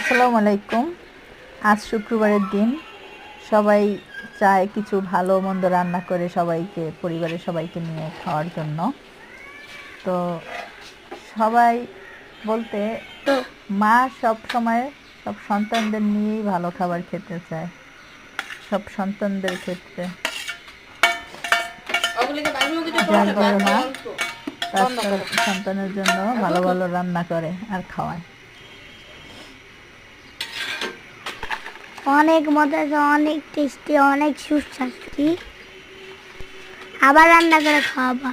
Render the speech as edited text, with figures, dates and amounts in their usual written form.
আসসালামু আলাইকুম। আজ শুক্রবারের দিন। সবাই চায় কিছু ভালো মন্দ রান্না করে সবাইকে, পরিবারের সবাইকে নিয়ে খাওয়ার জন্য। তো সবাই বলতে মা সব সময় সব সন্তানদের নিয়েই ভালো খাবার খেতে চায়, সব সন্তানদের ক্ষেত্রে। যার ঘরে মা তার সন্তানের জন্য ভালো ভালো রান্না করে আর খাওয়ায়। অনেক মজা, অনেক টেস্টি, অনেক সুস্বাদু। আবার রান্না করে খাওয়াবা।